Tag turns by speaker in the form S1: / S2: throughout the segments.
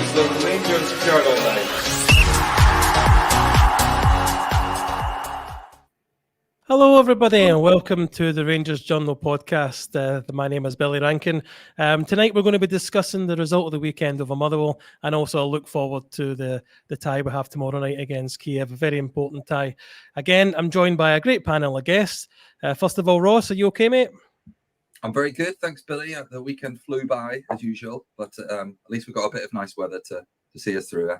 S1: is the Rangers Journal Night.
S2: Hello, everybody, and welcome to the Rangers Journal podcast. My name is Billy Rankin. Tonight, we're going to be discussing the result of the weekend over Motherwell, and also look forward to the tie we have tomorrow night against Kyiv, a very important tie. Again, I'm joined by a great panel of guests. First of all, Ross, are you okay, mate?
S3: I'm very good, thanks, Billy. The weekend flew by, as usual, but at least we've got a bit of nice weather to see us through.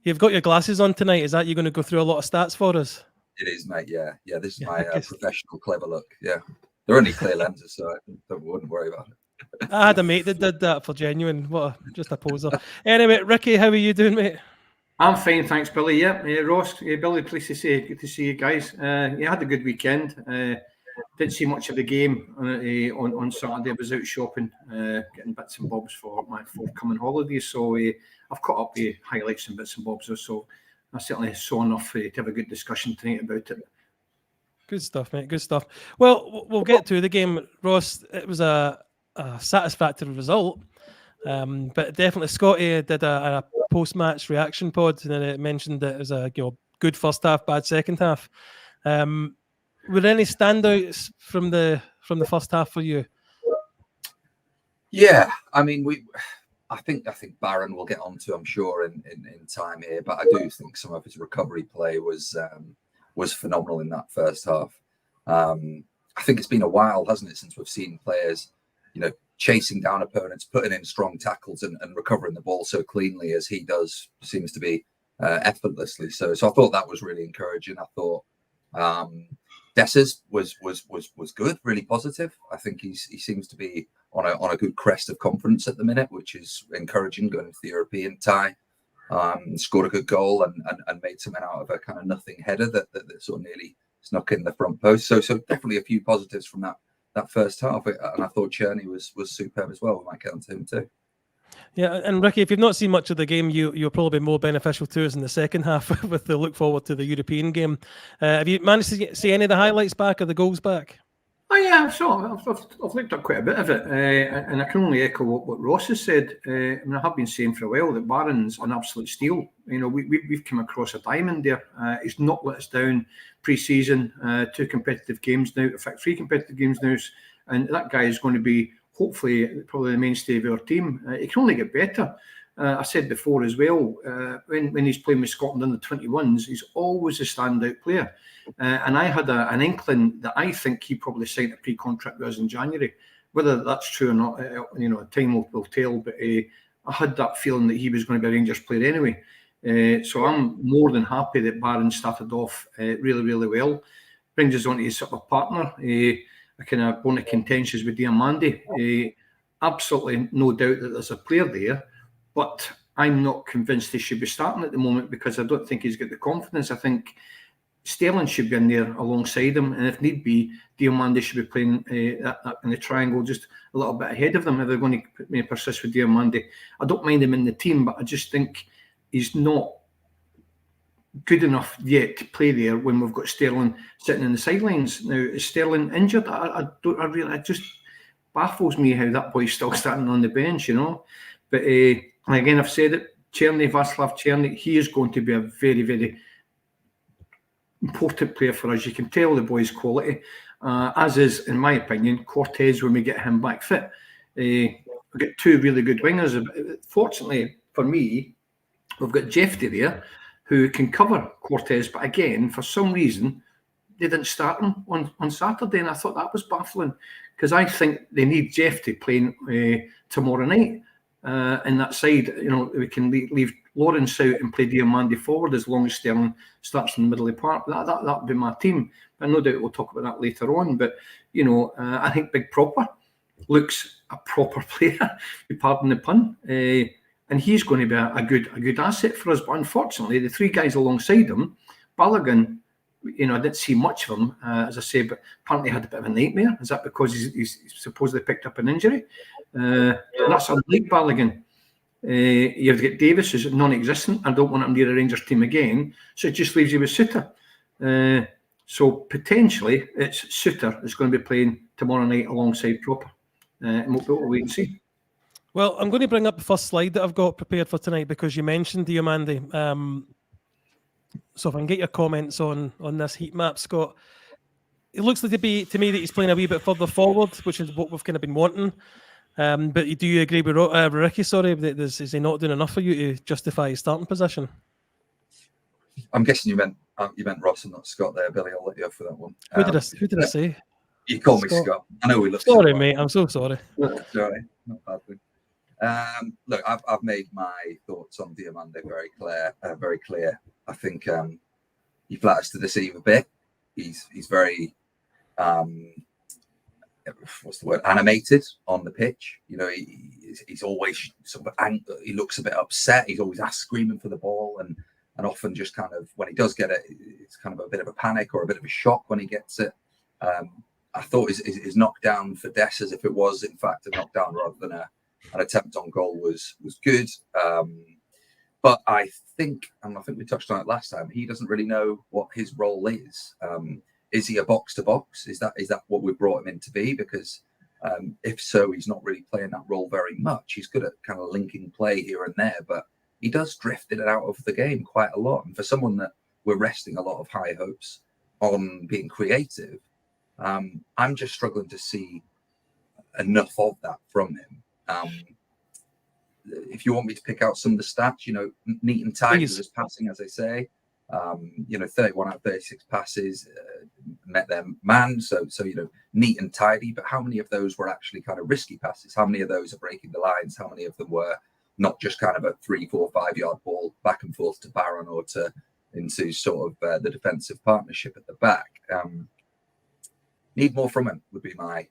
S2: You've got your glasses on tonight. Is that you're going to go through a lot of stats for us?
S3: It is, mate. Yeah. This is my professional clever look. Yeah, they're only clear lenses, so I wouldn't worry about it.
S2: I had a mate that did that for genuine. Just a poser. Anyway, Ricky, how are you doing, mate?
S4: I'm fine, thanks, Billy. Yeah, Ross, Billy, pleased to see you. Good to see you guys. You had a good weekend. Didn't see much of the game on Saturday. I was out shopping, getting bits and bobs for my forthcoming holidays. So I've caught up with highlights and bits and bobs. So I certainly saw enough to have a good discussion tonight about it.
S2: Good stuff, mate. Good stuff. Well, we'll get to the game, Ross. It was a satisfactory result, but definitely Scotty did a post-match reaction pod, and it mentioned that it was a good first half, bad second half. Were there any standouts from the first half for you?
S3: Yeah, I mean, I think Barron will get on to, I'm sure, in time here, but I do think some of his recovery play was phenomenal in that first half. I think it's been a while, hasn't it, since we've seen players, chasing down opponents, putting in strong tackles and recovering the ball so cleanly as he does, seems to be effortlessly. So I thought that was really encouraging. I thought Dessers was good, really positive. I think he seems to be on a good crest of confidence at the minute, which is encouraging going into the European tie. Scored a good goal and made something out of a kind of nothing header that sort of nearly snuck in the front post. So definitely a few positives from that first half. And I thought Cherney was superb as well. We might get onto him too.
S2: Yeah, and Ricky, if you've not seen much of the game, you'll probably be more beneficial to us in the second half with the look forward to the European game. Have you managed to see any of the highlights back or the goals back?
S4: Oh yeah, I've looked at quite a bit of it, and I can only echo what Ross has said. I have been saying for a while that Barron's an absolute steal. We've come across a diamond there. He's not let us down pre-season. 2 competitive games now, in fact 3 competitive games now, and that guy is going to be hopefully probably the mainstay of our team. It can only get better. I said before as well, when he's playing with Scotland in the 21s, he's always a standout player. And I had an inkling that I think he probably signed a pre-contract with us in January. Whether that's true or not, time will tell. But I had that feeling that he was going to be a Rangers player anyway. So I'm more than happy that Barron started off really, really well. Brings us on to his sort of partner, a kind of bone of contentions with Diamandi. Absolutely no doubt that there's a player there, but I'm not convinced he should be starting at the moment because I don't think he's got the confidence. I think Sterling should be in there alongside him, and if need be, Diamandi should be playing that in the triangle just a little bit ahead of them if they're going to persist with Diamandi. I don't mind him in the team, but I just think he's not good enough yet to play there when we've got Sterling sitting in the sidelines. Now, is Sterling injured? It just baffles me how that boy's still standing on the bench, But again, I've said it, Václav Černý, he is going to be a very, very important player for us. You can tell the boy's quality, as is, in my opinion, Cortez when we get him back fit. We've got 2 really good wingers. Fortunately for me, we've got Jeffrey there who can cover Cortez, but again, for some reason, they didn't start him on Saturday, and I thought that was baffling because I think they need Jeffrey playing tomorrow night. In that side, we can leave Lawrence out and play Diamandi forward as long as Sterling starts in the middle of the park. That would be my team. But no doubt we'll talk about that later on. But, I think Big Proper looks a proper player, pardon the pun. And he's going to be a good asset for us. But unfortunately, the 3 guys alongside him, Balogun, I didn't see much of him, as I say, but apparently had a bit of a nightmare. Is that because he's supposedly picked up an injury? And that's unlike Balogun. You've got Davis, who's non-existent. I don't want him near a Rangers team again. So it just leaves you with Suter. So potentially, it's Suter that's going to be playing tomorrow night alongside Proper. And we'll wait and see.
S2: Well, I'm going to bring up the first slide that I've got prepared for tonight because you mentioned Diomande. So if I can get your comments on this heat map, Scott. It looks like to me that he's playing a wee bit further forward, which is what we've kind of been wanting. But do you agree with Ricky? Sorry, that is he not doing enough for you to justify his starting position?
S3: I'm guessing you meant Ross and not Scott there, Billy. I'll let you off for that one.
S2: Who did I say?
S3: You call me Scott. I know we look.
S2: Sorry, mate. I'm so sorry.
S3: Sorry, not bad thing. Look, I've made my thoughts on Diomande very clear. I think he flatters to deceive a bit. He's very what's the word? Animated on the pitch. You know, he's always sort of angry. He looks a bit upset. He's always screaming for the ball, and often just kind of when he does get it, it's kind of a bit of a panic or a bit of a shock when he gets it. I thought his knockdown for Dess, as if it was in fact a knockdown rather than an attempt on goal, was good. But I think we touched on it last time, he doesn't really know what his role is. Is he a box to box? Is that what we brought him in to be? Because if so, he's not really playing that role very much. He's good at kind of linking play here and there, but he does drift in and out of the game quite a lot. And for someone that we're resting a lot of high hopes on being creative, I'm just struggling to see enough of that from him. If you want me to pick out some of the stats, neat and tidy with his passing, as I say, 31 out of 36 passes met their man. So, neat and tidy. But how many of those were actually kind of risky passes? How many of those are breaking the lines? How many of them were not just kind of a 3, 4, 5 yard ball back and forth to Barron or into sort of the defensive partnership at the back? Need more from him would be my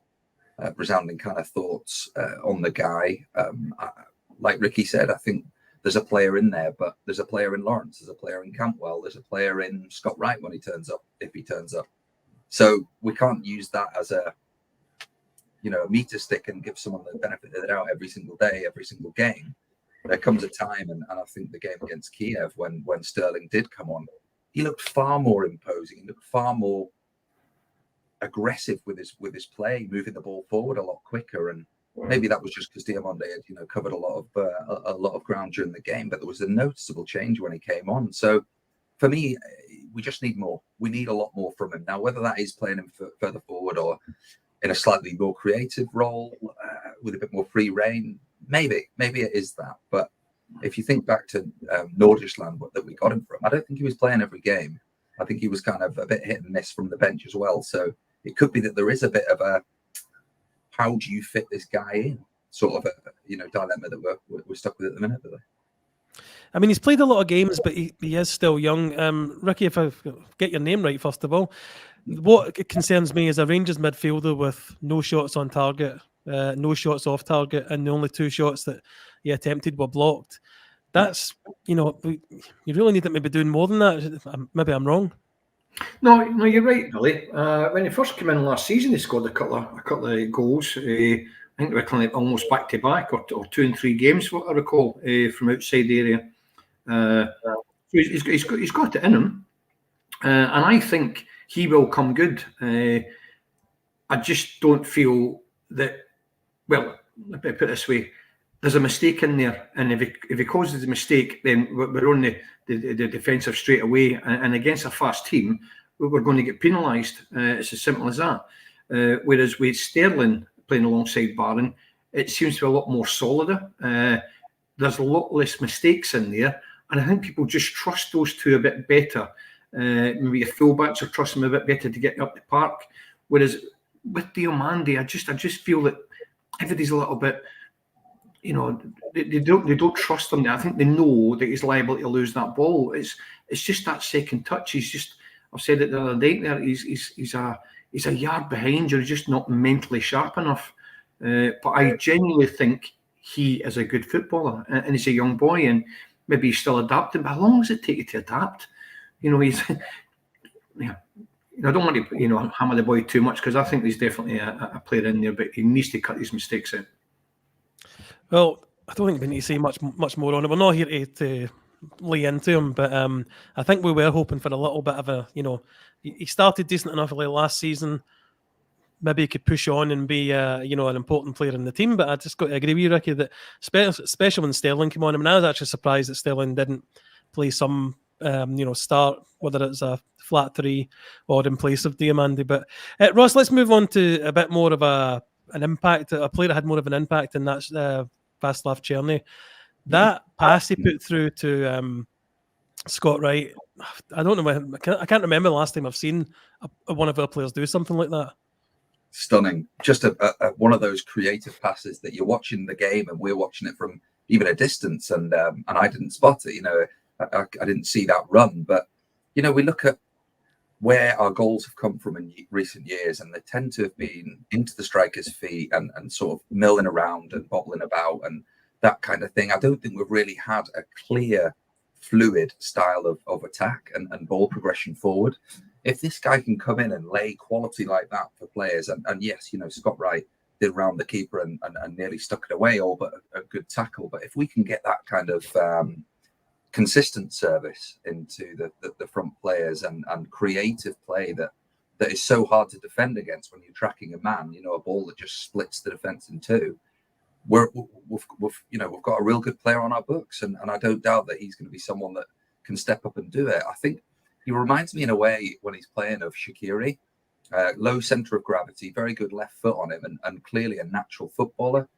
S3: resounding kind of thoughts on the guy. Like Ricky said, I think there's a player in there, but there's a player in Lawrence, there's a player in Campwell, there's a player in Scott Wright when he turns up, if he turns up. So we can't use that as a meter stick and give someone the benefit of the doubt every single day, every single game. There comes a time, and I think the game against Kyiv, when Sterling did come on, he looked far more imposing. He looked far more aggressive with his play, moving the ball forward a lot quicker. And maybe that was just because Diomande had covered a lot of ground during the game, but there was a noticeable change when he came on. So for me, we just need more. We need a lot more from him now. Whether that is playing him further forward or in a slightly more creative role with a bit more free reign, maybe it is that. But if you think back to Nordisland that we got him from, I don't think he was playing every game. I think he was kind of a bit hit and miss from the bench as well. So it could be that there is a bit of a how do you fit this guy in sort of a dilemma that we're stuck with at the minute, Billy.
S2: I mean, he's played a lot of games, but he is still young. Ricky, if I get your name right, first of all, what concerns me is a Rangers midfielder with no shots on target, no shots off target, and the only 2 shots that he attempted were blocked. That's, you really need to maybe doing more than that. Maybe I'm wrong.
S4: No, you're right, Billy. When he first came in last season, he scored a couple of goals. I think they were kind of almost back to back, or 2 and 3 games, what I recall, from outside the area. He's got it in him, and I think he will come good. I just don't feel that. Well, let me put it this way: there's a mistake in there, and if he causes a mistake, then we're on the defensive straight away, and against a fast team, we're going to get penalised. It's as simple as that. Whereas with Sterling playing alongside Barron, it seems to be a lot more solider. There's a lot less mistakes in there, and I think people just trust those two a bit better. Maybe your fullbacks are trusting them a bit better to get up the park. Whereas with Diomande, I just feel that everybody's a little bit. They don't trust him. I think they know that he's liable to lose that ball. It's just that second touch. I've said it the other day there. He's a yard behind. You're just not mentally sharp enough. But I genuinely think he is a good footballer, and he's a young boy, and maybe he's still adapting. But how long does it take you to adapt? He's. Yeah. I don't want to hammer the boy too much, because I think there's definitely a player in there, but he needs to cut his mistakes out.
S2: Well, I don't think we need to say much more on it. We're not here to lay into him, but I think we were hoping for a little bit of a, he started decent enough last season, maybe he could push on and be, you know, an important player in the team. But I just got to agree with you, Ricky, that especially when Sterling came on. I mean, I was actually surprised that Sterling didn't play some, you know, start, whether it's a flat three or in place of Diamandi. But Ross, let's move on to a bit more of an impact, a player that had more of an impact, and that's Václav Černý. That pass he put through to Scott Wright, I don't know. I can't remember the last time I've seen one of our players do something like that.
S3: Stunning. Just one of those creative passes that you're watching the game and we're watching it from even a distance, and I didn't spot it. You know, I didn't see that run, but you know, we look at where our goals have come from in recent years, and they tend to have been into the striker's feet and sort of milling around and bobbling about and that kind of thing. I don't think we've really had a clear, fluid style of attack and ball progression forward. If this guy can come in and lay quality like that for players, and yes, you know, Scott Wright did round the keeper and nearly stuck it away, all but a good tackle. But if we can get that kind of consistent service into the front players and creative play that is so hard to defend against when you're tracking a man, you know, a ball that just splits the defense in two. We've got a real good player on our books, and I don't doubt that he's going to be someone that can step up and do it. I think he reminds me in a way when he's playing of Shaqiri, low center of gravity, very good left foot on him, and clearly a natural footballer,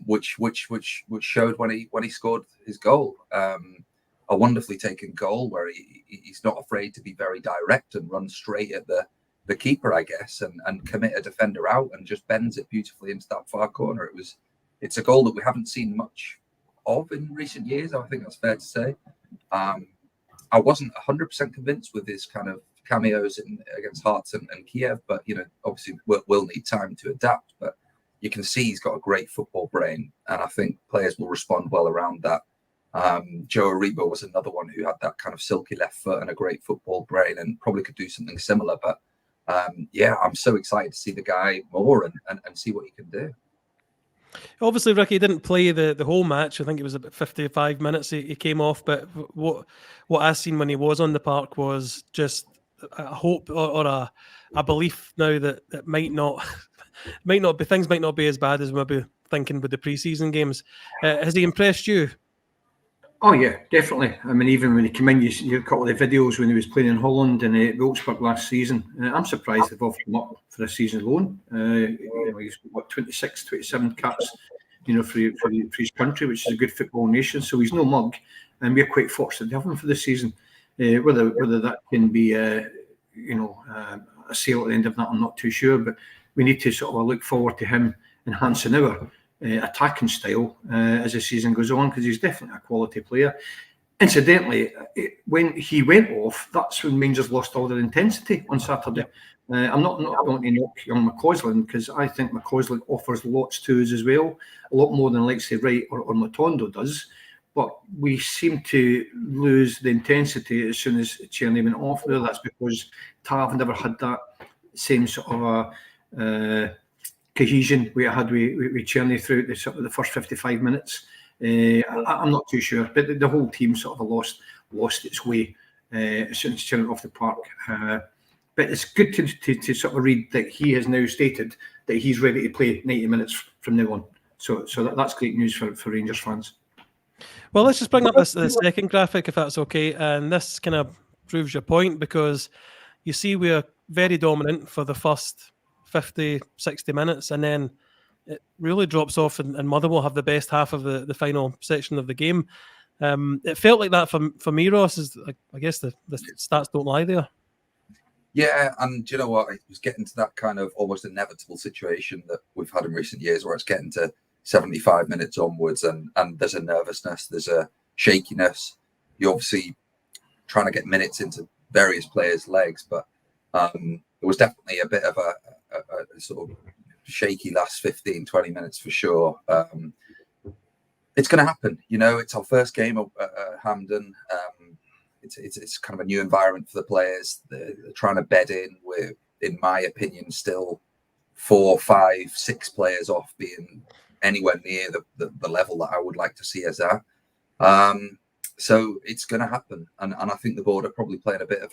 S3: which showed when he scored his goal. A wonderfully taken goal where he's not afraid to be very direct and run straight at the keeper, I guess, and commit a defender out and just bends it beautifully into that far corner. It's a goal that we haven't seen much of in recent years. I think that's fair to say. I wasn't 100% convinced with his kind of cameos against Hearts and Kiev, but you know, obviously we'll need time to adapt. But you can see he's got a great football brain, and I think players will respond well around that. Joe Aribo was another one who had that kind of silky left foot and a great football brain, and probably could do something similar. But yeah, I'm so excited to see the guy more and see what he can do.
S2: Obviously, Ricky didn't play the whole match. I think it was about 55 minutes he came off. But what I seen when he was on the park was just a hope or a belief now that it might not be, things might not be as bad as we might be thinking with the preseason games. Has he impressed you?
S4: Oh yeah, definitely. I mean, even when he came in, you a couple of the videos when he was playing in Holland and Wolfsburg last season. I'm surprised they've offered him up for a season alone. You know, he's got 26, 27 caps, you know, for his country, which is a good football nation. So he's no mug, and we're quite fortunate to have him for the season. Whether that can be, a sale at the end of that, I'm not too sure. But we need to sort of look forward to him enhancing our attacking style as the season goes on, because he's definitely a quality player. Incidentally, when he went off, that's when Rangers lost all their intensity on Saturday. I'm not going to knock young McCausland, because I think McCausland offers lots to us as well, a lot more than like say Wright or Matondo does. But we seem to lose the intensity as soon as Černý went off there. That's because Tav never had that same sort of cohesion we had with Černý throughout the first 55 minutes. I'm not too sure, but the whole team sort of lost its way as soon as Černý went off the park. But it's good to sort of read that he has now stated that he's ready to play 90 minutes from now on. So that's great news for Rangers fans.
S2: Well, let's just bring up the second graphic, if that's okay. And this kind of proves your point, because you see we're very dominant for the first 50, 60 minutes, and then it really drops off, and Motherwell have the best half of the final section of the game. It felt like that for me, Ross. I guess the stats don't lie there.
S3: Yeah, and you know what? It was getting to that kind of almost inevitable situation that we've had in recent years, where it's getting to 75 minutes onwards, and there's a nervousness, there's a shakiness. You're obviously trying to get minutes into various players' legs, but it was definitely a bit of a sort of shaky last 15, 20 minutes for sure. It's going to happen. You know, it's our first game at Hampden. It's kind of a new environment for the players. They're trying to bed in. We're, in my opinion, still 4, 5, 6 players off being anywhere near the level that I would like to see us at. So it's going to happen. And I think the board are probably playing a bit of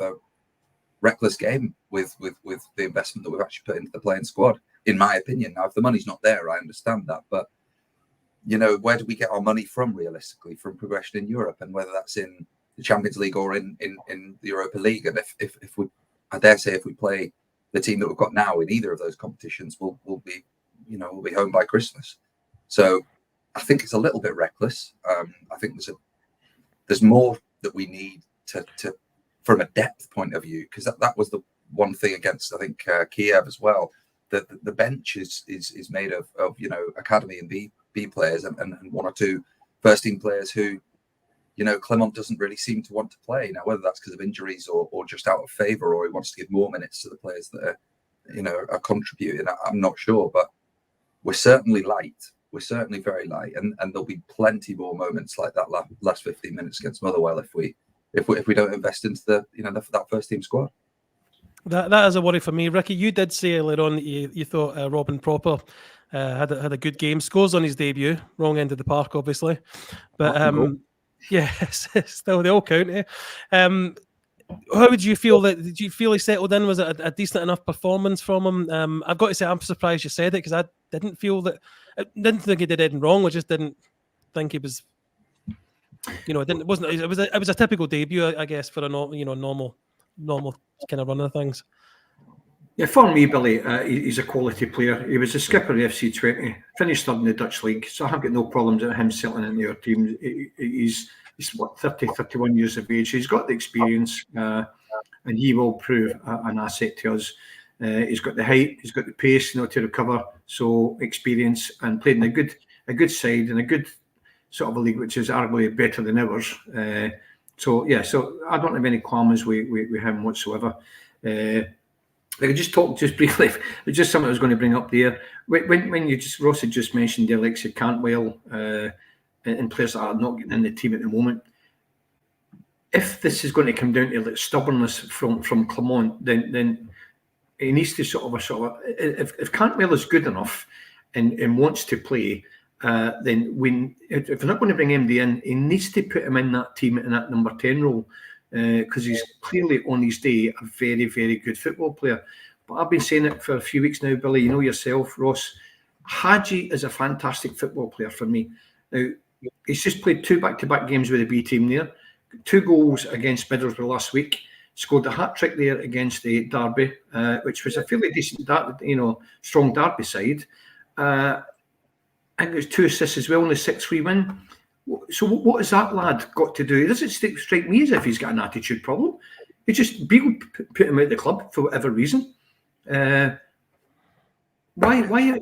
S3: reckless game with the investment that we've actually put into the playing squad, in my opinion. Now, if the money's not there, I understand that, but where do we get our money from realistically? From progression in Europe, and whether that's in the Champions League or in the Europa League. And if we, I dare say, if we play the team that we've got now in either of those competitions, we'll be home by Christmas. So I think it's a little bit reckless. I think there's more that we need to from a depth point of view, because that was the one thing against, I think, Kiev as well. The bench is made of academy and B players and one or two first team players who Clement doesn't really seem to want to play. Now, whether that's because of injuries or just out of favour, or he wants to give more minutes to the players that are contributing, I'm not sure. But we're certainly light. We're certainly very light, and there'll be plenty more moments like that last 15 minutes against Motherwell if we don't invest into that first team squad.
S2: That is a worry for me, Ricky. You did say earlier on that you thought Robin Propper had a good game. Scores on his debut, wrong end of the park, obviously, but yes, still they all count. How would you feel that? Did you feel he settled in? Was it a decent enough performance from him? I've got to say, I'm surprised you said it, because I didn't feel that. I didn't think he did anything wrong. I just didn't think he was. It wasn't. It was a typical debut, I guess, for a normal kind of run of things.
S4: Yeah, for me, Billy, he's a quality player. He was the skipper of the FC20, finished third in the Dutch league, so I've got no problems with him settling into your team. He's 31 years of age. He's got the experience, and he will prove an asset to us. He's got the height, he's got the pace, to recover. So experience, and played in a good side in a good sort of a league, which is arguably better than ours. So I don't have any qualms with him whatsoever. I could just talk just briefly. It's just something I was going to bring up there. When Ross had just mentioned Alexia Cantwell and players that are not getting in the team at the moment. If this is going to come down to stubbornness from Clement, then he needs to sort of if Cantwell is good enough and wants to play, then if we're not going to bring MD in, he needs to put him in that team in that number 10 role. Because he's clearly on his day a very, very good football player. But I've been saying it for a few weeks now, Billy. You know yourself, Ross. Hadji is a fantastic football player for me. Now, he's just played 2 back-to-back games with the B team there. 2 goals against Middlesbrough last week. Scored a hat-trick there against the Derby, which was a fairly decent, strong Derby side. I think it was 2 assists as well in the 6-3 win. So what has that lad got to do? It doesn't strike me as if he's got an attitude problem. He just Beagle put him out of the club for whatever reason. Why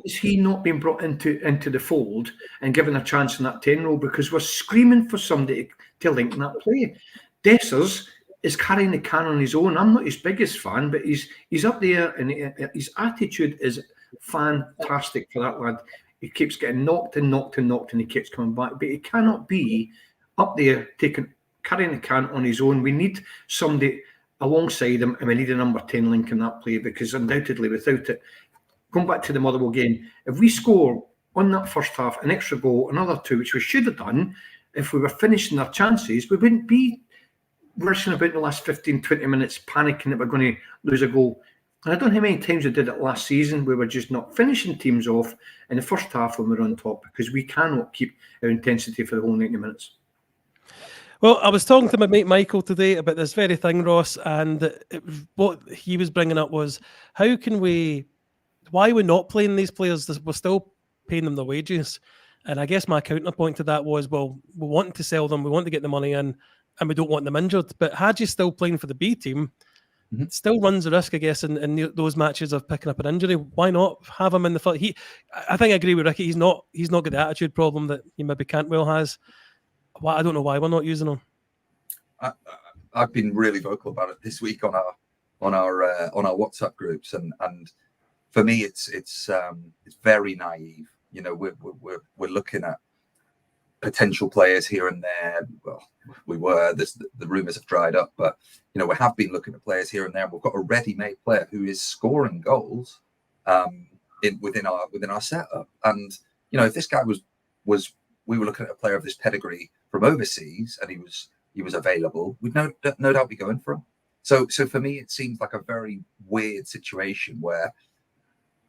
S4: is he not being brought into the fold and given a chance in that 10 role? Because we're screaming for somebody to link in that play. Dessers is carrying the can on his own. I'm not his biggest fan, but he's up there, and his attitude is fantastic for that lad. He keeps getting knocked, and he keeps coming back. But he cannot be up there carrying the can on his own. We need somebody alongside him, and we need a number 10 link in that play, because undoubtedly without it, going back to the Motherwell game, if we score on that first half an extra goal, another 2, which we should have done, if we were finishing our chances, we wouldn't be rushing about in the last 15, 20 minutes, panicking that we're going to lose a goal. And I don't know how many times we did it last season. We were just not finishing teams off in the first half when we were on top, because we cannot keep our intensity for the whole 90 minutes.
S2: Well, I was talking to my mate Michael today about this very thing, Ross, and what he was bringing up was why we're not playing these players. We're still paying them their wages. And I guess my counterpoint to that was, well, we want to sell them, we want to get the money in, and we don't want them injured. But Hadji's still playing for the B team. Mm-hmm. Still runs the risk, I guess, in those matches of picking up an injury. Why not have him in the field? I think I agree with Ricky. He's not got the attitude problem that maybe Cantwell has. I don't know why we're not using him.
S3: I've been really vocal about it this week on our WhatsApp groups, and for me, it's very naive. We're looking at potential players here and there. Well, the rumours have dried up, but we have been looking at players here and there. We've got a ready-made player who is scoring goals within our setup. And if this guy was we were looking at a player of this pedigree from overseas, and he was available, we'd no doubt be going for him. So for me, it seems like a very weird situation where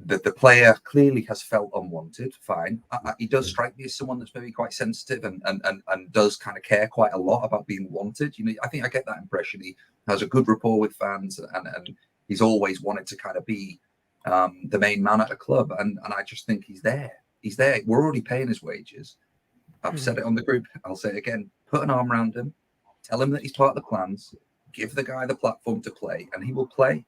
S3: the player clearly has felt unwanted. Fine. He does strike me as someone that's maybe quite sensitive and does kind of care quite a lot about being wanted. You know, I think I get that impression. He has a good rapport with fans, and he's always wanted to kind of be the main man at a club. And I just think he's there. He's there. We're already paying his wages. I've said it on the group. I'll say it again. Put an arm around him. Tell him that he's part of the plans. Give the guy the platform to play, and he will play.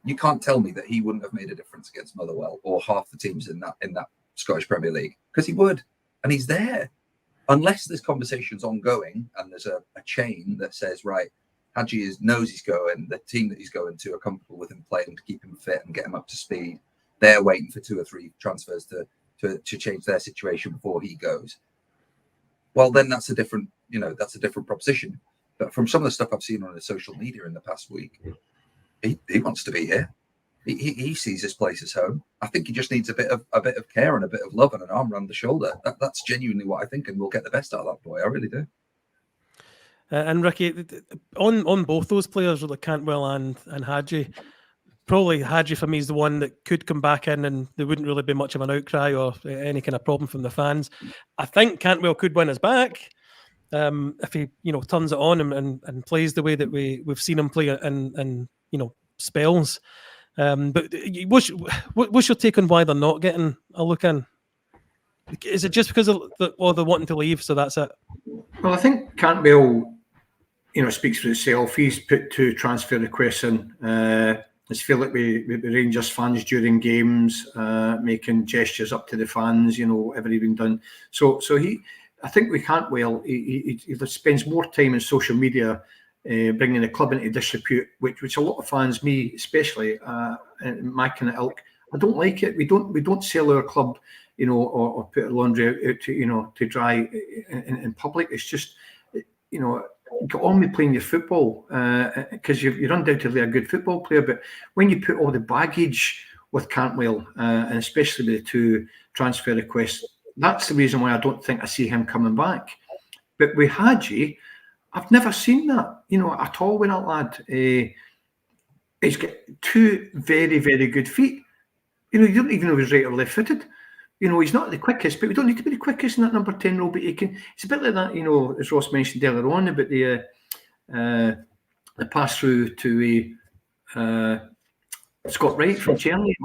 S3: You can't tell me that he wouldn't have made a difference against Motherwell or half the teams in that Scottish Premier League, because he would, and he's there. Unless this conversation's ongoing and there's a chain that says, right, Hadji knows he's going, the team that he's going to are comfortable with him playing to keep him fit and get him up to speed. They're waiting for 2 or 3 transfers to change their situation before he goes. Well, then that's a different proposition. But from some of the stuff I've seen on the social media in the past week, he wants to be here. He sees his place as home. I think he just needs a bit of care and a bit of love and an arm around the shoulder. That's genuinely what I think, and we'll get the best out of that boy. I really do.
S2: And Ricky, on both those players, like Cantwell and Hadji, probably Hadji for me is the one that could come back in, and there wouldn't really be much of an outcry or any kind of problem from the fans. I think Cantwell could win us back. If he, turns it on and plays the way that we've seen him play in spells. But what's your take on why they're not getting a look in? Is it just because they're wanting to leave, so that's it?
S4: Well, I think Cantwell, speaks for itself. He's put 2 transfer requests in. It's feel like we Rangers fans during games, making gestures up to the fans, everything done. So I think we can't he spends more time in social media bringing the club into disrepute, which a lot of fans, me especially, my kind of ilk, I don't like it. We don't sell our club, or put our laundry out to dry in public. It's just, get on with playing your football, because you're undoubtedly a good football player. But when you put all the baggage with Cantwell, and especially with the 2 transfer requests, that's the reason why I don't think I see him coming back. But with Hadji, I've never seen that, at all with that lad. He's got 2 very, very good feet. You don't even know if he's right or left-footed. He's not the quickest, but we don't need to be the quickest in that number 10 role. But it's a bit like that, as Ross mentioned earlier on about the pass through to Scott Wright from Chelsea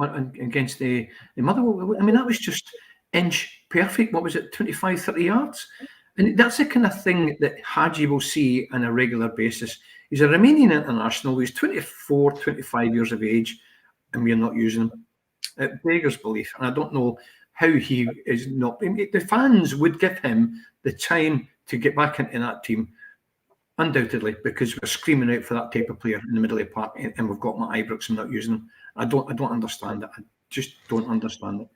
S4: against the Motherwell. I mean, that was just inch perfect. What was it, 25, 30 yards? And that's the kind of thing that Hadji will see on a regular basis. He's a Romanian international. He's 24, 25 years of age, and we're not using him. It beggars belief. And I don't know how he is not. The fans would give him the time to get back into that team, undoubtedly, because we're screaming out for that type of player in the middle of the park, and we've got Matt Ibrox and not using him. I don't understand it. I just don't understand it.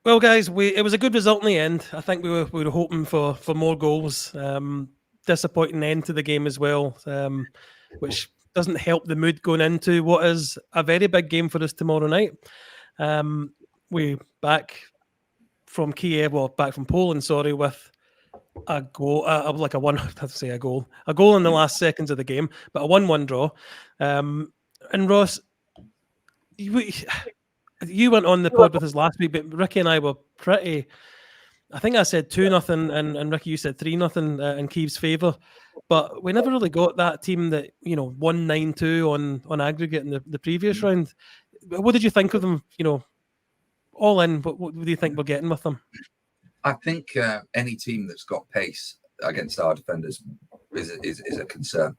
S2: Well, guys, it was a good result in the end. I think we were hoping for more goals. Disappointing end to the game as well, which doesn't help the mood going into what is a very big game for us tomorrow night. We back from Kyiv, back from Poland, with a goal, a goal in the last seconds of the game, but a 1-1 draw. And Ross, you went on the pod with us last week, but Ricky and I were pretty. I think I said 2-0, and Ricky, you said 3-0 in Kyiv's favour, but we never really got that team that won 9-2 on aggregate in the previous round. What did you think of them? All in, what do you think we're getting with them?
S3: I think any team that's got pace against our defenders is a concern.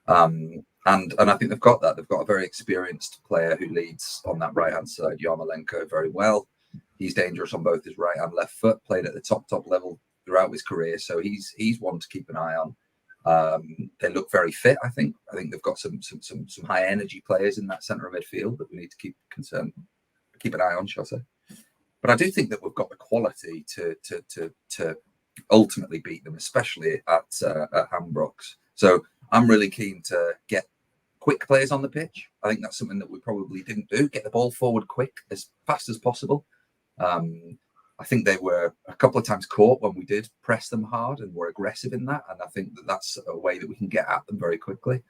S3: And I think they've got that. They've got a very experienced player who leads on that right-hand side, Yarmolenko, very well. He's dangerous on both his right and left foot, played at the top level throughout his career. So he's one to keep an eye on. They look very fit, I think. I think they've got some high-energy players in that centre of midfield that we need to keep an eye on, shall I say. But I do think that we've got the quality to ultimately beat them, especially at Hambrox. So I'm really keen to get quick players on the pitch. I think that's something that we probably didn't do. Get the ball forward quick, as fast as possible. I think they were a couple of times caught when we did press them hard and were aggressive in that. And I think that that's a way that we can get at them very quickly.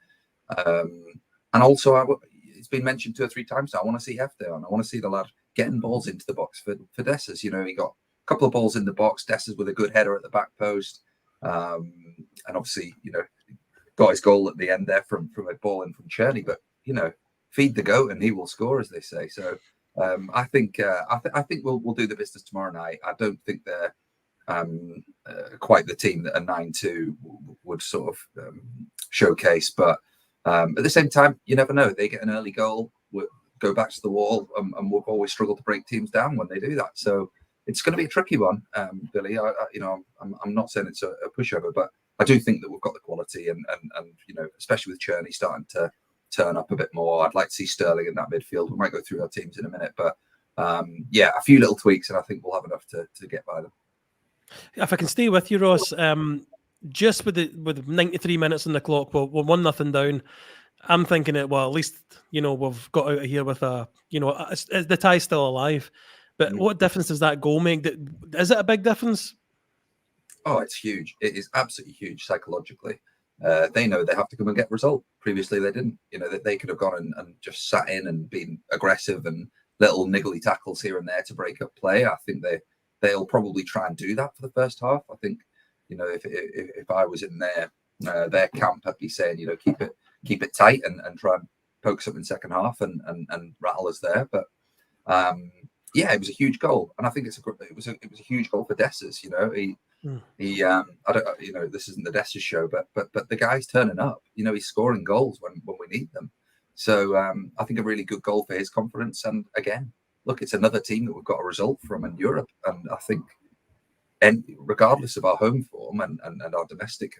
S3: And also, it's been mentioned 2 or 3 times now, I want to see Hefty on. I want to see the lad getting balls into the box for Dessers. You know, he got a couple of balls in the box, Dessers with a good header at the back post. And obviously, you know, got his goal at the end there from a ball in from Cherney. But, you know, feed the goat and he will score, as they say. So I think we'll do the business tomorrow night. I don't think they're quite the team that a 9-2 would sort of showcase. But at the same time, you never know. They get an early goal, go back to the wall, and we've always struggled to break teams down when they do that. So it's going to be a tricky one, Billy. I'm not saying it's a pushover, but I do think that we've got the quality, and you know, especially with Cherney starting to turn up a bit more. I'd like to see Sterling in that midfield. We might go through our teams in a minute, but yeah, a few little tweaks, and I think we'll have enough to get by them.
S2: If I can stay with you, Ross, just with 93 minutes on the clock, we're 1-0 down. I'm thinking at least, you know, we've got out of here with the tie's still alive. But what difference does that goal make? Is it a big difference?
S3: Oh, it's huge. It is absolutely huge psychologically. They know they have to come and get a result. Previously, they didn't. You know, that they could have gone and just sat in and been aggressive and little niggly tackles here and there to break up play. I think they'll probably try and do that for the first half. I think, you know, if I was in their camp, I'd be saying, you know, keep it tight and try and poke something in second half and rattle us there. But yeah, it was a huge goal, and I think it was a huge goal for Dessers. You know, he I don't, you know, this isn't the Dessers show, but the guy's turning up. You know, he's scoring goals when we need them. So I think a really good goal for his confidence. And again, look, it's another team that we've got a result from in Europe, and I think, and regardless of our home form and our domestic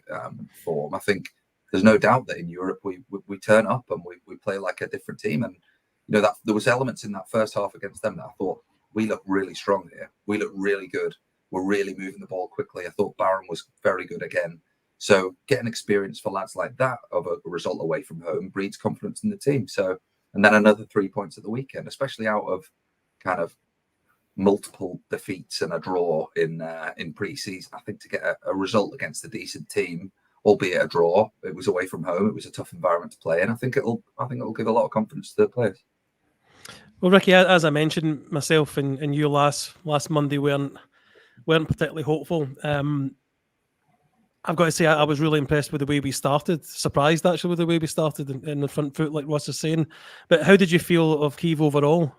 S3: form, I think there's no doubt that in Europe we turn up and we play like a different team. And you know, that there was elements in that first half against them that I thought, we look really strong here. We look really good. We're really moving the ball quickly. I thought Barron was very good again. So getting experience for lads like that of a result away from home breeds confidence in the team. So, and then another 3 points at the weekend, especially out of kind of multiple defeats and a draw in pre-season. I think to get a result against a decent team, albeit a draw, it was away from home. It was a tough environment to play in. I think it'll give a lot of confidence to the players.
S2: Well, Ricky, as I mentioned, myself and you last Monday weren't particularly hopeful. I've got to say, I was really impressed with the way we started. Surprised, actually, with the way we started in the front foot, like Ross was saying. But how did you feel of Kyiv overall?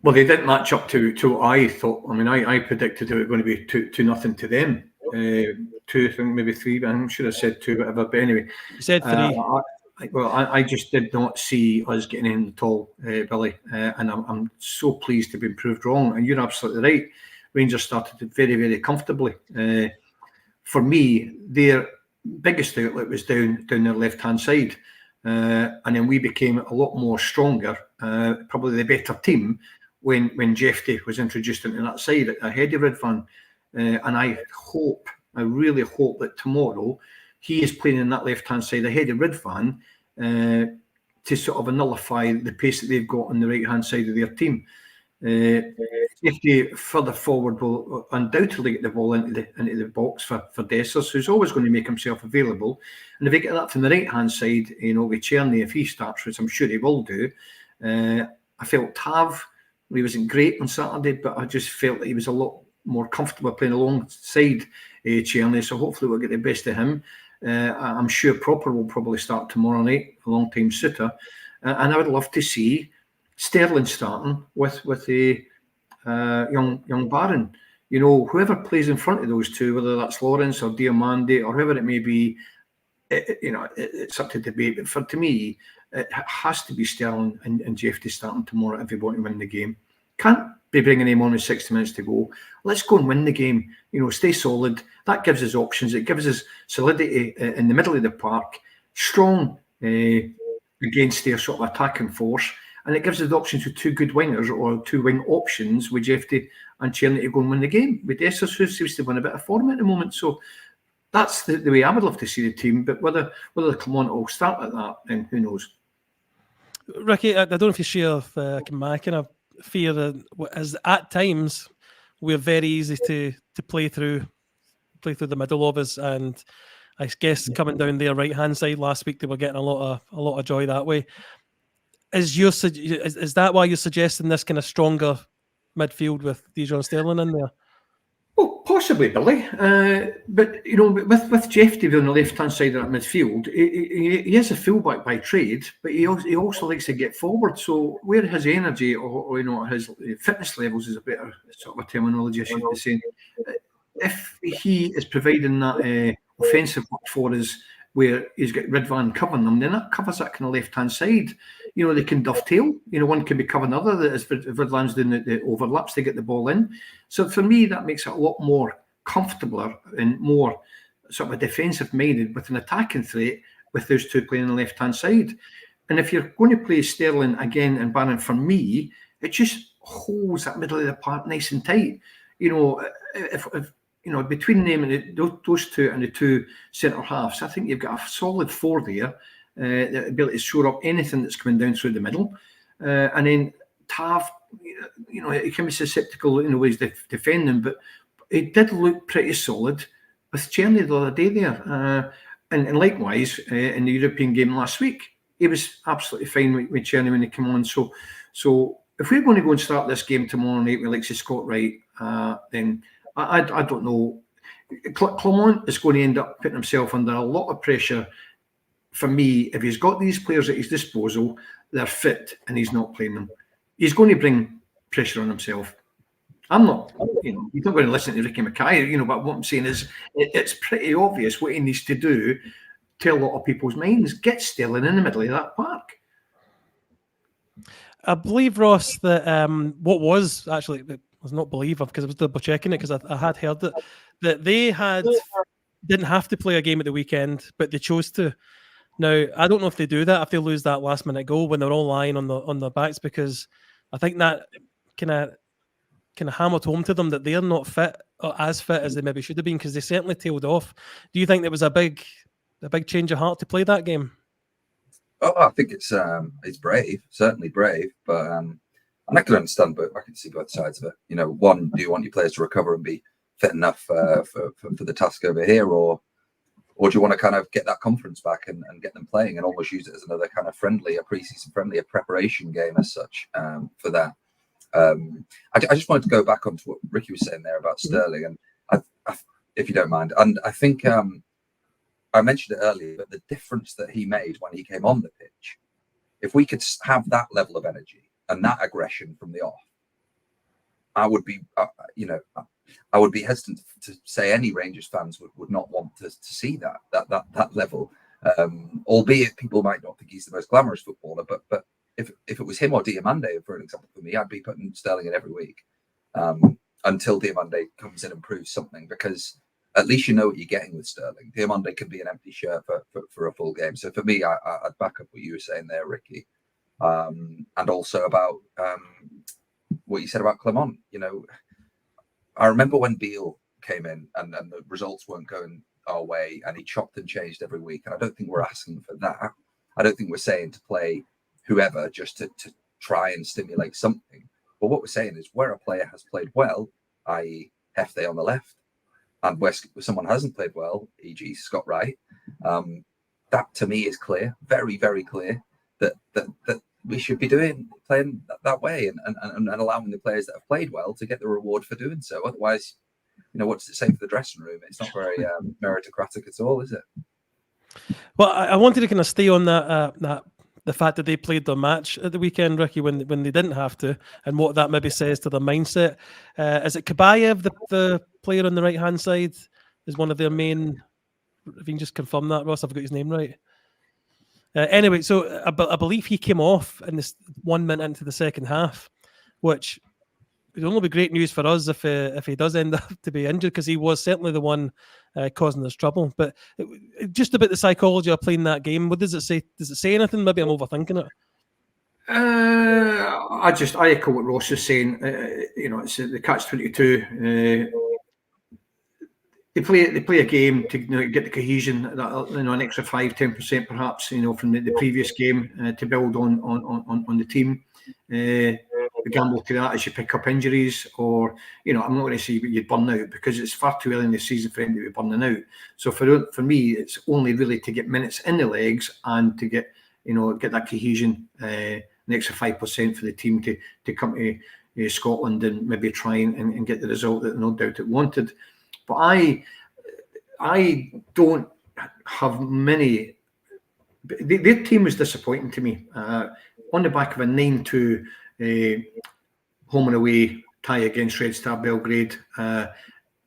S4: Well, they didn't match up to what I thought. I mean, I predicted it was going to be 2-0 to them. 2, I think maybe 3. I'm sure I said 2, whatever. But anyway,
S2: you said 3.
S4: I just did not see us getting in at all, Billy. And I'm so pleased to be proved wrong. And you're absolutely right. Rangers started very, very comfortably. For me, their biggest outlet was down their left-hand side. And then we became a lot more stronger, probably the better team, when Jefty was introduced into that side ahead of Ridvan. And I really hope that tomorrow he is playing in that left-hand side ahead of Ridvan to sort of nullify the pace that they've got on the right-hand side of their team. Jefty further forward will undoubtedly get the ball into the box for Dessers, who's always going to make himself available. And if they get that from the right-hand side, you know, with Cherney, if he starts, which I'm sure he will do, I felt Tav, he wasn't great on Saturday, but I just felt that he was a lot more comfortable playing alongside Cherney, so hopefully we'll get the best of him. I'm sure Proper will probably start tomorrow night, a long-time sitter, and I would love to see Sterling starting with a young Barron. You know, whoever plays in front of those two, whether that's Lawrence or Diamandi or whoever it may be, it's up to debate. But to me, it has to be Sterling and Jefty starting tomorrow if we want to win the game. Can't be bringing him on with 60 minutes to go. Let's go and win the game. You know, stay solid. That gives us options. It gives us solidity in the middle of the park, strong against their sort of attacking force. And it gives us the options with 2 good wingers or 2 wing options with Jefty and Cherney to go and win the game. With Dessers, who seems to win a bit of form at the moment. So that's the way I would love to see the team. But whether they come on all start like that, then who knows?
S2: Ricky, I don't know if you share my kind of fear that as at times we're very easy to play through the middle of us, and I guess coming down their right hand side last week, they were getting a lot of joy that way. Is that why you're suggesting this kind of stronger midfield with Dijon Sterling in there?
S4: Well, possibly, Billy. But with Jeff Davey on the left-hand side of that midfield, he is a fullback by trade, but he also likes to get forward. So where his energy or his fitness levels is a better sort of a terminology I should be saying. If he is providing that offensive work for us, where he's got Ridvan covering them, then that covers that kind of left-hand side. They can dovetail. One can be covering the other. As Ridvan's doing the overlaps, they get the ball in. So for me, that makes it a lot more comfortable and more sort of a defensive-minded with an attacking threat with those two playing on the left-hand side. And if you're going to play Sterling again and Barron, for me, it just holds that middle of the park nice and tight. If between them and those two and the two centre halves, I think you've got a solid four there. The ability to shore up anything that's coming down through the middle, and then Tav, he can be susceptible in the ways they defend them, but it did look pretty solid with Czerny the other day there, and likewise in the European game last week, he was absolutely fine with Czerny when he came on. So if we're going to go and start this game tomorrow night with Alexis Scott Wright, then I don't know. Clement is going to end up putting himself under a lot of pressure. For me, if he's got these players at his disposal, they're fit and he's not playing them, he's going to bring pressure on himself. I'm not, he's not going to listen to Ricky Mackay, but what I'm saying is it's pretty obvious what he needs to do to a lot of people's minds. Get Sterling in the middle of that park.
S2: I believe, Ross, that what was actually, it was not believe, because I was double checking it because I had heard it, that they didn't have to play a game at the weekend, but they chose to. Now, I don't know if they do that, if they lose that last minute goal when they're all lying on their backs, because I think that kind of hammered home to them that they're not fit or as fit as they maybe should have been, because they certainly tailed off. Do you think there was a big change of heart to play that game?
S3: Oh, I think it's brave, certainly brave, but and I can understand, but I can see both sides of it. One, do you want your players to recover and be fit enough for the task over here, or do you want to kind of get that confidence back and get them playing and almost use it as another kind of a pre-season friendly, a preparation game as such for that? I just wanted to go back onto what Ricky was saying there about Sterling, and I, if you don't mind, and I think I mentioned it earlier, but the difference that he made when he came on the pitch, if we could have that level of energy and that aggression from the off, I would be, I would be hesitant to say any Rangers fans would not want to see that level. Albeit people might not think he's the most glamorous footballer, but if it was him or Diamande, for an example, for me, I'd be putting Sterling in every week until Diamande comes in and proves something, because at least you know what you're getting with Sterling. Diamande can be an empty shirt for a full game. So for me, I'd back up what you were saying there, Ricky, and also about what you said about Clement. I remember when Beale came in and the results weren't going our way, and he chopped and changed every week. And I don't think we're asking for that. I don't think we're saying to play whoever just to try and stimulate something. But what we're saying is where a player has played well, i.e. Hefty on the left, and where someone hasn't played well, e.g. Scott Wright, that to me is clear, very, very clear, that we should be playing that way and allowing the players that have played well to get the reward for doing so. Otherwise, what does it say for the dressing room? It's not very meritocratic at all, is it?
S2: Well, I wanted to kind of stay on that the fact that they played their match at the weekend, Ricky, when they didn't have to, and what that maybe says to their mindset. Is it Kabayev, the player on the right-hand side, is one of their main... If you can just confirm that, Ross, I've got his name right. Anyway, so I believe he came off in this 1 minute into the second half, which would only be great news for us if he does end up to be injured, because he was certainly the one causing us trouble. But just about the psychology of playing that game, what does it say? Does it say anything? Maybe I'm overthinking it.
S4: I echo what Ross is saying. It's the catch-22. They play a game to get the cohesion, an extra 5-10% perhaps, from the previous game to build on the team. the gamble to that is you pick up injuries, or I'm not going to say you'd burn out, because it's far too early in the season for anybody to be burning out. So for me, it's only really to get minutes in the legs and to get that cohesion, an extra 5% for the team to come to Scotland and maybe try and get the result that no doubt it wanted. But I don't have many. Their team was disappointing to me. On the back of a 9-2 home and away tie against Red Star Belgrade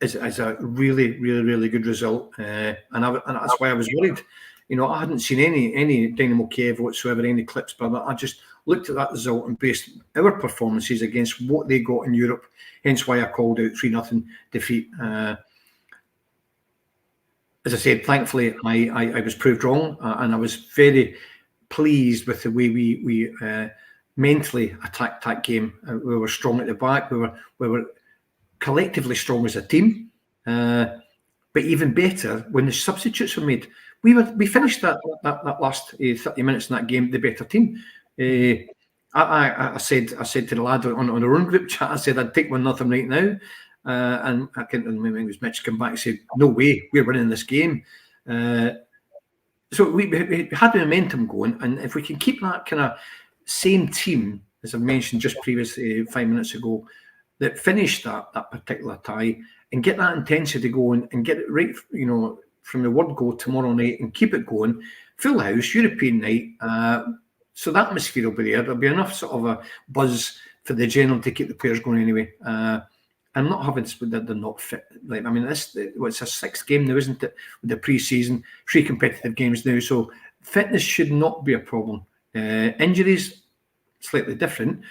S4: is a really, really, really good result, and that's why I was worried. I hadn't seen any Dynamo Kyiv whatsoever, any clips, but I just looked at that result and based our performances against what they got in Europe. Hence why I called out 3-0 defeat. As I said, thankfully, I was proved wrong, and I was very pleased with the way we mentally attacked that game. We were strong at the back. We were collectively strong as a team. But even better, when the substitutes were made, we finished that last 30 minutes in that game the better team. I said to the lad on our own group chat, I said I'd take 1-0 right now. And I can't remember, it was Mitch come back and said, no way, we're winning this game. So we had the momentum going, and if we can keep that kind of same team, as I mentioned just previously 5 minutes ago, that finished that particular tie, and get that intensity going and get it right, from the word go tomorrow night, and keep it going, full house, European night. So that atmosphere will be there. There'll be enough sort of a buzz for the general to keep the players going anyway. I'm not having that they're not fit. It's a sixth game now, isn't it? With the pre-season, 3 competitive games now, so fitness should not be a problem. Injuries, slightly different,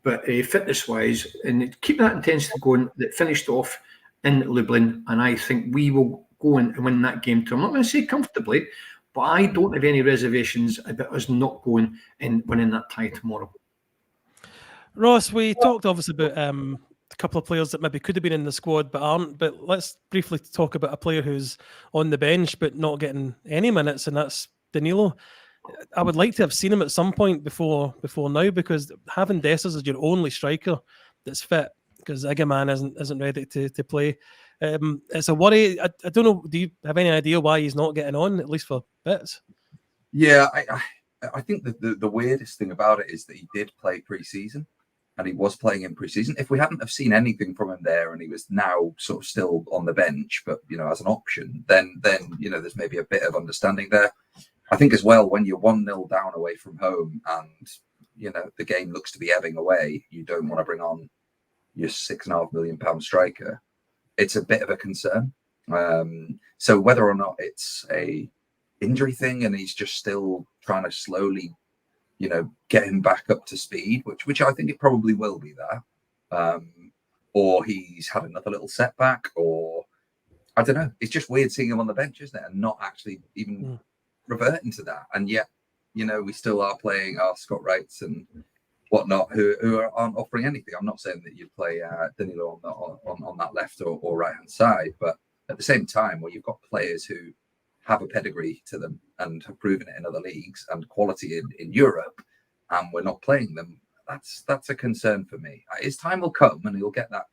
S4: but fitness-wise, and keep that intensity going that finished off in Lublin, and I think we will go in and win that game too. I'm not going to say comfortably, but I don't have any reservations about us not going and winning that tie tomorrow.
S2: Ross, we talked obviously about a couple of players that maybe could have been in the squad but aren't. But let's briefly talk about a player who's on the bench but not getting any minutes, and that's Danilo. I would like to have seen him at some point before now, because having Dessers as your only striker that's fit, because Igaman isn't ready to play. It's a worry. I don't know. Do you have any idea why he's not getting on, at least for bits?
S3: Yeah, I think the weirdest thing about it is that he did play pre-season, and he was playing in pre-season. If we hadn't have seen anything from him there, and he was now sort of still on the bench, but as an option, then there's maybe a bit of understanding there. I think as well, when you're 1-0 down away from home, and the game looks to be ebbing away, you don't want to bring on your £6.5 million striker. It's a bit of a concern. So whether or not it's a injury thing and he's just still trying to slowly, get him back up to speed, which I think it probably will be that, or he's had another little setback, or I don't know. It's just weird seeing him on the bench, isn't it, and not actually even reverting to that. And yet, we still are playing our Scott Wrights and whatnot who aren't offering anything. I'm not saying that you'd play Danilo on that left or right hand side, but at the same time, where you've got players who have a pedigree to them and have proven it in other leagues and quality in Europe, and we're not playing them, that's a concern for me. His time will come, and he'll get that.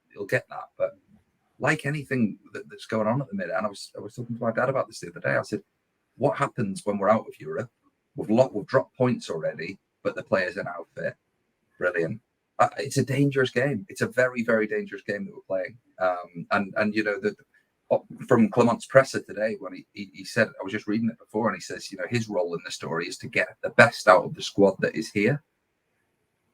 S3: But like anything that's going on at the minute, and I was talking to my dad about this the other day. I said, what happens when we're out of Europe? We've dropped points already, but the players are now fit. Brilliant. It's a dangerous game. It's a very, very dangerous game that we're playing. And from Clement's presser today, when he said, I was just reading it before, and he says, his role in the story is to get the best out of the squad that is here.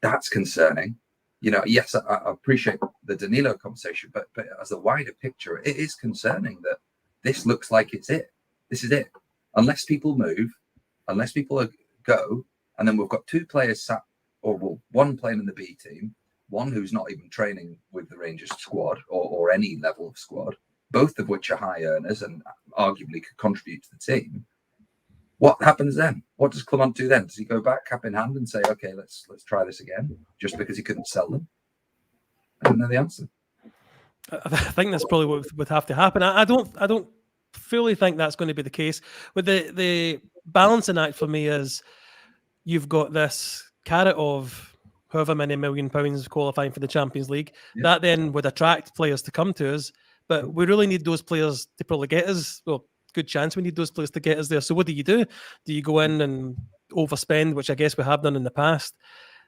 S3: That's concerning. Yes, I appreciate the Danilo conversation, but as a wider picture, it is concerning that this looks like it's it. This is it. Unless people move, unless people go, and then we've got 2 players sat, or one playing in the B team, one who's not even training with the Rangers squad or any level of squad, both of which are high earners and arguably could contribute to the team. What happens then? What does Clement do then? Does he go back cap in hand and say, okay, let's try this again, just because he couldn't sell them? I don't know the answer.
S2: I think that's probably what would have to happen. I don't fully think that's going to be the case. But the balancing act for me is you've got this carrot of however many £1 million qualifying for the Champions League. That then would attract players to come to us. But we really need those players to probably get us. Well, good chance we need those players to get us there. So what do? Do you go in and overspend, which I guess we have done in the past,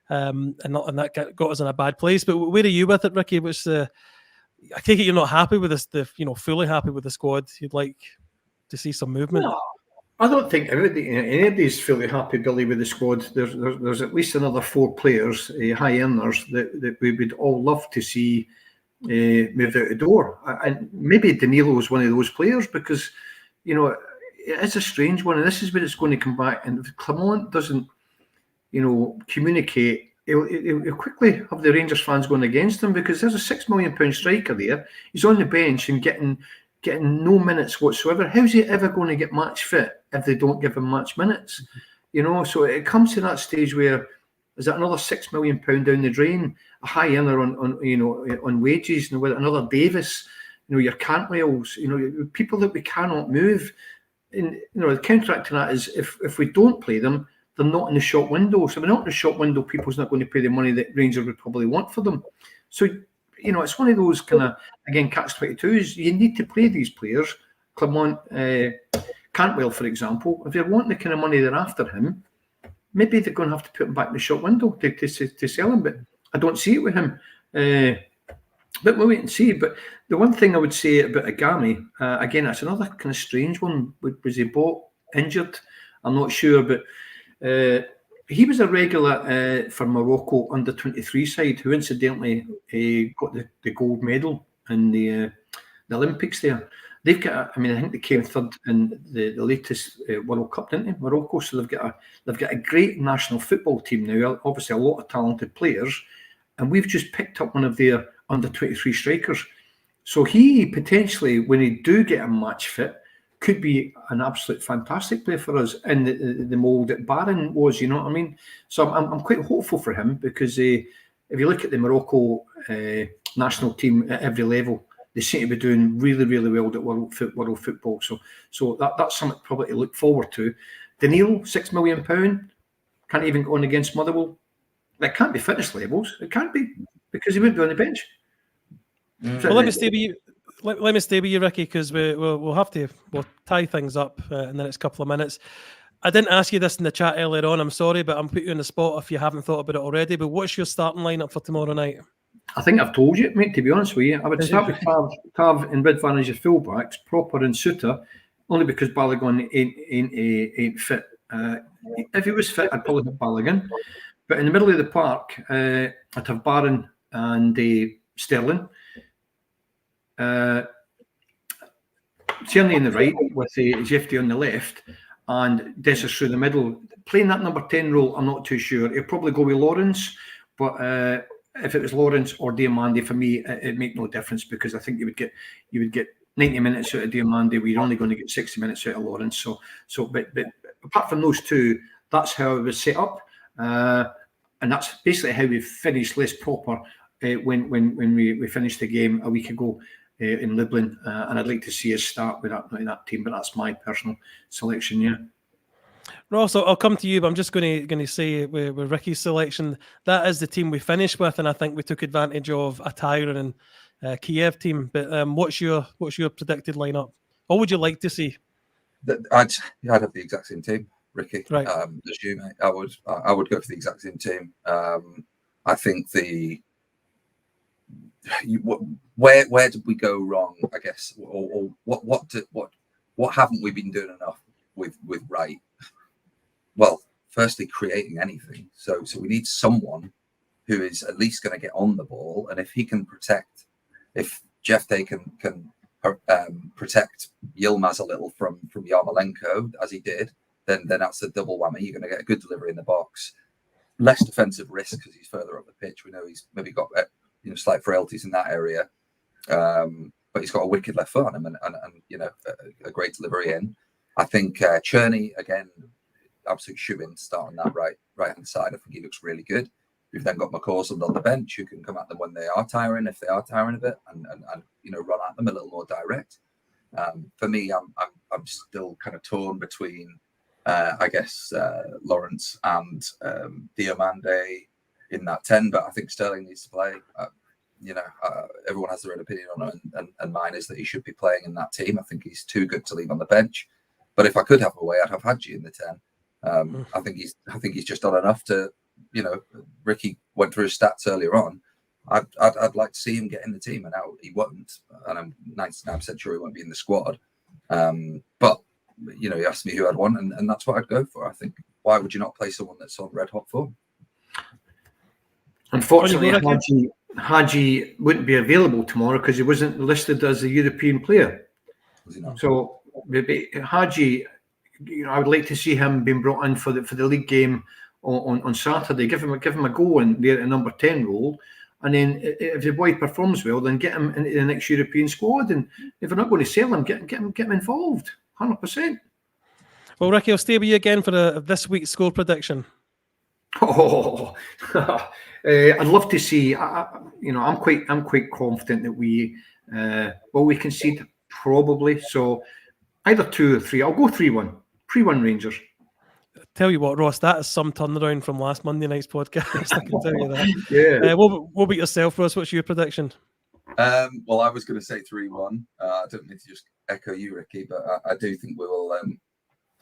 S2: and that got us in a bad place? But where are you with it, Ricky? I take it you're not happy with this. Fully happy with the squad. You'd like to see some movement.
S4: No, I don't think anybody's fully happy, Billy, with the squad. There's at least another 4 players, high earners, that we would all love to see move out the door. And maybe Danilo is one of those players, because it's a strange one, and this is where it's going to come back. And if Clement doesn't communicate, he'll quickly have the Rangers fans going against him, because there's a £6 million striker there. He's on the bench and getting no minutes whatsoever. How's he ever going to get match fit if they don't give him match minutes? So it comes to that stage where, is that another £6 million down the drain? A high earner on wages, with another Davis, your Cantwells, people that we cannot move. And the counter to that is, if we don't play them, they're not in the shop window. So if they're not in the shop window, people's not going to pay the money that Rangers would probably want for them. So it's one of those kind of, again, catch-22s. You need to play these players. Clement, Cantwell, for example. If you're wanting the kind of money they're after him, maybe they're going to have to put him back in the shop window to sell him. But I don't see it with him. But we'll wait and see. But the one thing I would say about Agami, again, that's another kind of strange one. Was he bought injured? I'm not sure, but he was a regular for Morocco under 23 side, who incidentally got the gold medal in the Olympics there. They've got, I think they came third in the latest World Cup, didn't they, Morocco? So they've got a great national football team now. Obviously, a lot of talented players, and we've just picked up one of their under 23 strikers. So he potentially, when he do get a match fit, could be an absolute fantastic player for us in the mould that Barron was. You know what I mean? So I'm quite hopeful for him, because if you look at the Morocco national team at every level, they seem to be doing really, really well at world football. So that's something probably to look forward to. Danilo, £6 million, can't even go on against Motherwell. That can't be fitness levels. It can't be, because he wouldn't be on the bench.
S2: Well, let me stay with you. Let me stay with you, Ricky, because we'll tie things up in the next couple of minutes. I didn't ask you this in the chat earlier on. I'm sorry, but I'm putting you on the spot if you haven't thought about it already. But what's your starting lineup for tomorrow night?
S4: I think I've told you, mate, to be honest with you. I would start with Tav and Ridvan as your fullbacks, Proper and Suter, only because Balogun ain't fit. If he was fit, I'd probably have Balogun. But in the middle of the park, I'd have Barron and Sterling. Tierney on the right with Jefty on the left, and Dessers through the middle. Playing that number 10 role, I'm not too sure. He'll probably go with Lawrence, but if it was Lawrence or Diamande, for me, it'd make no difference, because I think you would get 90 minutes out of Diamande, where you're only going to get 60 minutes out of Lawrence. But apart from those two, that's how it was set up, and that's basically how we finished less Proper when we finished the game a week ago in Lublin, and I'd like to see us start with that team, but that's my personal selection. Yeah.
S2: Ross, I'll come to you, but I'm just going to say with Ricky's selection, that is the team we finished with, and I think we took advantage of a tiring Kyiv team. But what's your predicted lineup? What would you like to see?
S3: I'd have the exact same team, Ricky.
S2: Right.
S3: As you, mate. I would go for the exact same team. I think where did we go wrong? I guess, or what haven't we been doing enough with Wright? Well, firstly, creating anything. So we need someone who is at least going to get on the ball, and if he can protect, if Jeff Day can protect Yilmaz a little from Yarmolenko as he did, then that's a double whammy. You're going to get a good delivery in the box, less defensive risk because he's further up the pitch. We know he's maybe got slight frailties in that area, but he's got a wicked left foot on him, and a great delivery in. I think Cherney again, absolute shoe-in to start on that right hand side. I think he looks really good. We've then got McCausland on the bench who can come at them when they are tiring, if they are tiring a bit, and run at them a little more direct. For me, I'm still kind of torn between I guess Lawrence and Diamande. in that 10. But I think Sterling needs to play. Everyone has their own opinion on it, and mine is that he should be playing in that team. I think he's too good to leave on the bench. But if I could have a way, I'd have Hadji in the 10. I think he's just done enough to, Ricky went through his stats earlier on. I'd like to see him get in the team, and now he won't, and I'm 99% sure he won't be in the squad. But he asked me who I'd want, and that's what I'd go for. I think, why would you not play someone that's on red hot form?
S4: Unfortunately, Hadji wouldn't be available tomorrow because he wasn't listed as a European player.
S3: Was he not?
S4: So Hadji, I would like to see him being brought in for the league game on Saturday. Give him a go in there at number 10 role, and then if the boy performs well, then get him into the next European squad. And if we're not going to sell him, get him involved, 100%.
S2: Well, Ricky, I'll stay with you again for this week's score prediction.
S4: Oh, I'd love to see. I'm quite confident that we concede probably. So either 2 or 3. I'll go 3-1. 3-1 Rangers.
S2: Tell you what, Ross, that is some turnaround from last Monday night's podcast. I can tell you that.
S4: Yeah.
S2: What about yourself, Ross? What's your prediction?
S3: Well, I was going to say 3-1. I don't need to just echo you, Ricky, but I do think we will.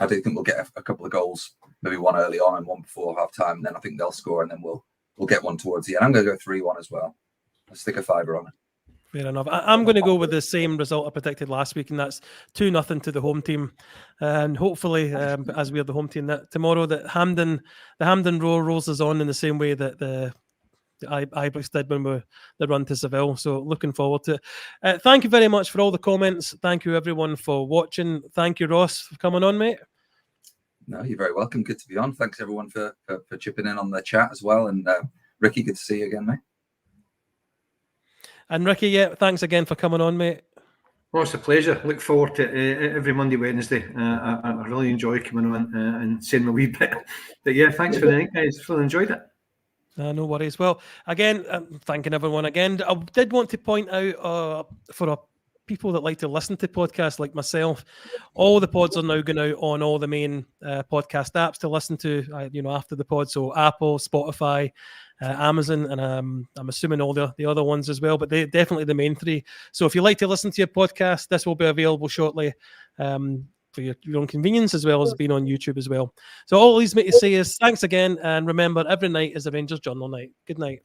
S3: I do think we'll get a couple of goals, maybe one early on and one before half time. And then I think they'll score, and then we'll get one towards the end. I'm going to go 3-1 as well. I'll stick a fiver on it.
S2: Fair enough. I'm going to go with the same result I predicted last week, and that's 2-0 to the home team. And hopefully, as we are the home team, that tomorrow that the Hampden Roar rolls us on in the same way that the Ibrox did when they run to Seville. So looking forward to it. Thank you very much for all the comments. Thank you everyone for watching. Thank you, Ross, for coming on, mate.
S3: No, you're very welcome. Good to be on. Thanks everyone for chipping in on the chat as well. And Ricky, good to see you again, mate.
S2: And Ricky, yeah, thanks again for coming on, mate.
S4: Oh, it's a pleasure. Look forward to every Monday, Wednesday. I really enjoy coming on and saying my wee bit. But yeah, thanks for the night, guys. Really enjoyed it.
S2: No worries. Well, again, thanking everyone again. I did want to point out for people that like to listen to podcasts like myself, all the pods are now going out on all the main podcast apps to listen to, after the pod. So Apple, Spotify, Amazon, and I'm assuming all the other ones as well, but they definitely the main 3. So if you like to listen to your podcast, this will be available shortly for your own convenience, as well as being on YouTube as well. So all these make to say is thanks again, and remember, every night is a Rangers Journal night. Good night.